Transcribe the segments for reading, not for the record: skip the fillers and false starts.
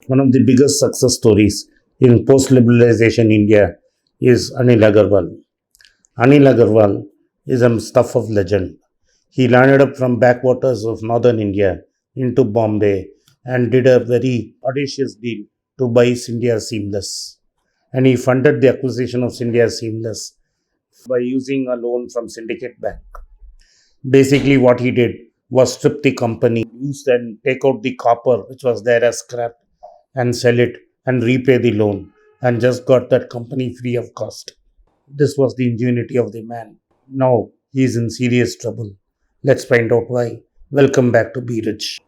One of the biggest success stories in post-liberalization India is Anil Agarwal. Anil Agarwal is a stuff of legend. He landed up from backwaters of northern India into Bombay and did a very audacious deal to buy India Seamless. And he funded the acquisition of India Seamless by using a loan from Syndicate Bank. Basically, what he did was strip the company, use and take out the copper which was there as scrap and sell it and repay the loan and just got that company free of cost. This was the ingenuity of the man. Now he is in serious trouble. Let's find out why. Welcome back to Be Rich.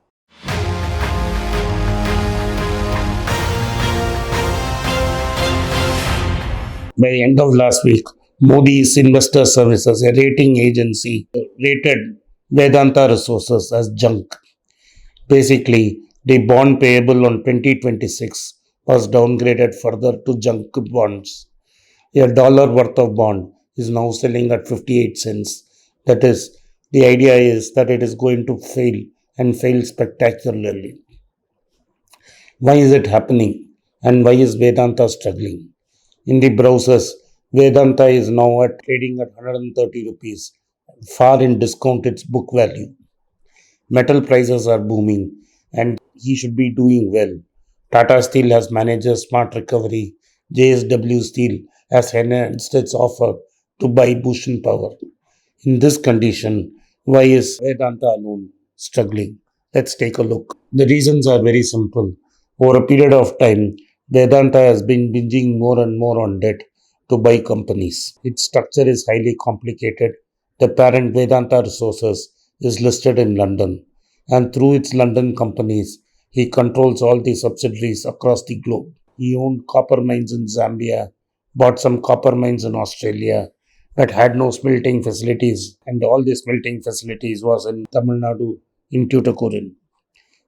By the end of last week, Moody's Investor Services, a rating agency, rated Vedanta Resources as junk. Basically, the bond payable on 2026 was downgraded further to junk bonds. A dollar worth of bond is now selling at 58 cents. That is, the idea is that it is going to fail and fail spectacularly. Why is it happening? And why is Vedanta struggling? In the browsers, Vedanta is now at trading at 130 rupees, far in discount its book value. Metal prices are booming and he should be doing well. Tata Steel has managed a smart recovery. JSW Steel has enhanced its offer to buy Bhushan Power. In this condition, why is Vedanta alone struggling? Let's take a look. The reasons are very simple. Over a period of time, Vedanta has been binging more and more on debt to buy companies. Its structure is highly complicated. The parent Vedanta Resources is listed in London, and through its London companies, he controls all the subsidiaries across the globe. He owned copper mines in Zambia, bought some copper mines in Australia, but had no smelting facilities, and all the smelting facilities was in Tamil Nadu in Tuticorin.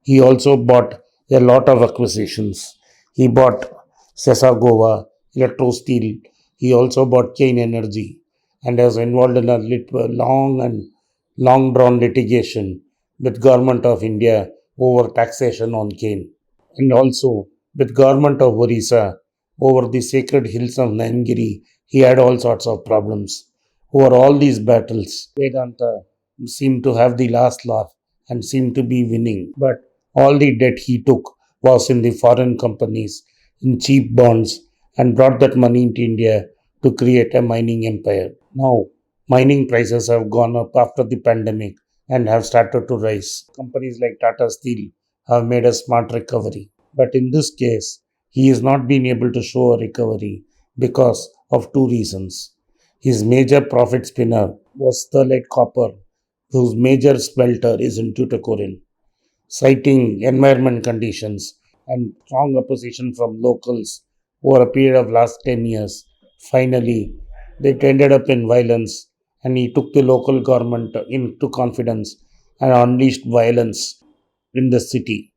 He also bought a lot of acquisitions. He bought Sesagova, Electro Steel. He also bought Kane Energy and was involved in a long drawn litigation with government of India over taxation on cane, and also with government of Orissa over the sacred hills of Nangiri. He had all sorts of problems. Over all these battles, Vedanta seemed to have the last laugh and seemed to be winning. But all the debt he took was in the foreign companies, in cheap bonds, and brought that money into India to create a mining empire. Now, mining prices have gone up after the pandemic and have started to rise. Companies like Tata Steel have made a smart recovery. But in this case, he has not been able to show a recovery because of two reasons. His major profit spinner was Sterlite Copper, whose major smelter is in Tuticorin. Citing environment conditions and strong opposition from locals over a period of last 10 years, finally it ended up in violence and he took the local government into confidence and unleashed violence in the city.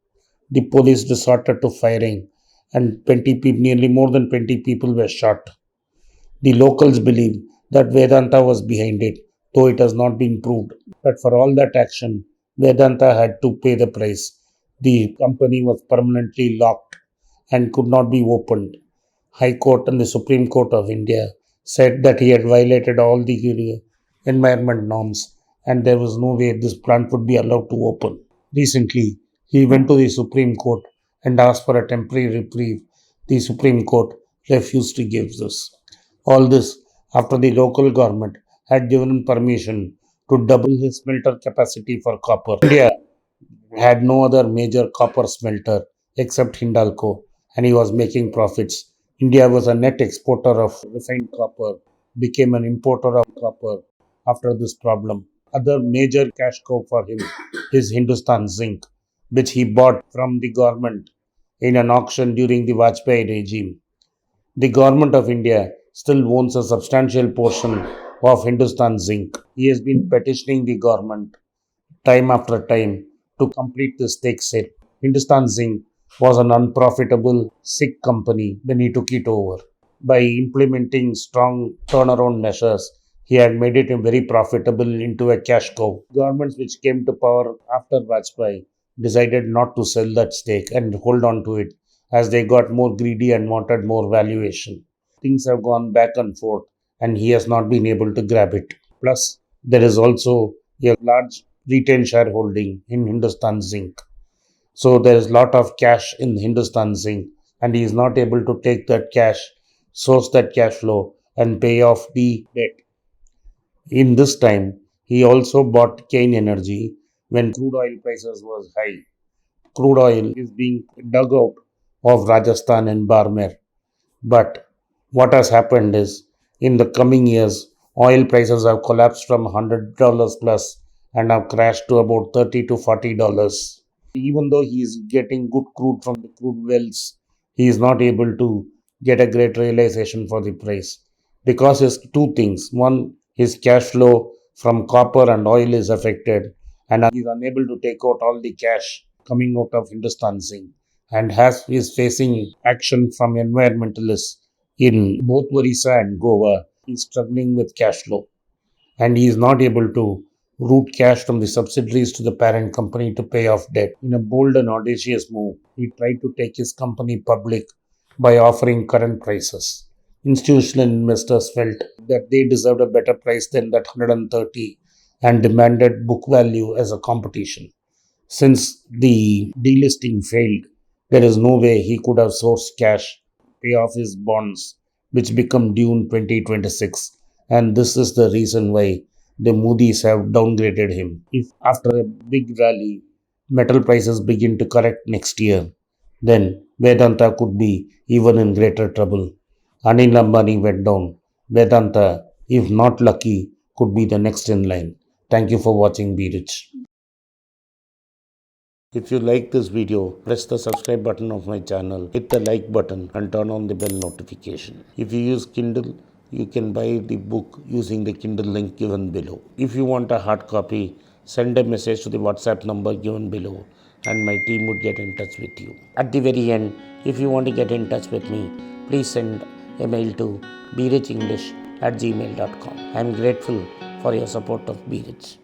The police resorted to firing and 20 people, nearly more than 20 people were shot. The locals believe that Vedanta was behind it, though it has not been proved. But for all that action, Vedanta had to pay the price. The company was permanently locked and could not be opened. High Court and the Supreme Court of India said that he had violated all the environment norms and there was no way this plant would be allowed to open. Recently, he went to the Supreme Court and asked for a temporary reprieve. The Supreme Court refused to give this. All this after the local government had given permission to double his smelter capacity for copper. India had no other major copper smelter except Hindalco and he was making profits. India was a net exporter of refined copper, became an importer of copper after this problem. Other major cash cow for him is Hindustan Zinc, which he bought from the government in an auction during the Vajpayee regime. The government of India still owns a substantial portion of Hindustan Zinc. He has been petitioning the government time after time to complete the stake sale. Hindustan Zinc was an unprofitable, sick company when he took it over. By implementing strong turnaround measures, he had made it very profitable into a cash cow. Governments which came to power after Vajpayee decided not to sell that stake and hold on to it as they got more greedy and wanted more valuation. Things have gone back and forth, and he has not been able to grab it. Plus, there is also a large retail shareholding in Hindustan Zinc. So there is lot of cash in Hindustan Zinc, and he is not able to take that cash, source that cash flow, and pay off the debt. In this time, he also bought Kane Energy when crude oil prices was high. Crude oil is being dug out of Rajasthan and Barmer. But what has happened is, in the coming years, oil prices have collapsed from $100 plus and have crashed to about $30 to $40. Even though he is getting good crude from the crude wells, he is not able to get a great realization for the price because his two things. One, his cash flow from copper and oil is affected, and he is unable to take out all the cash coming out of Hindustan Zinc, and is facing action from environmentalists in both Orissa and Goa. He is struggling with cash flow, and he is not able to route cash from the subsidiaries to the parent company to pay off debt. In a bold and audacious move, he tried to take his company public by offering current prices. Institutional investors felt that they deserved a better price than that 130 and demanded book value as a competition. Since the delisting failed, there is no way he could have sourced cash to pay off his bonds, which become due in 2026. And this is the reason why the Moody's have downgraded him. If after a big rally, metal prices begin to correct next year, then Vedanta could be even in greater trouble. Anil Ambani went down. Vedanta, if not lucky, could be the next in line. Thank you for watching Be Rich. If you like this video, press the subscribe button of my channel, hit the like button and turn on the bell notification. If you use Kindle, you can buy the book using the Kindle link given below. If you want a hard copy, send a message to the WhatsApp number given below and my team would get in touch with you. At the very end, if you want to get in touch with me, please send a mail to berichenglish@gmail.com. I am grateful for your support of Be Rich.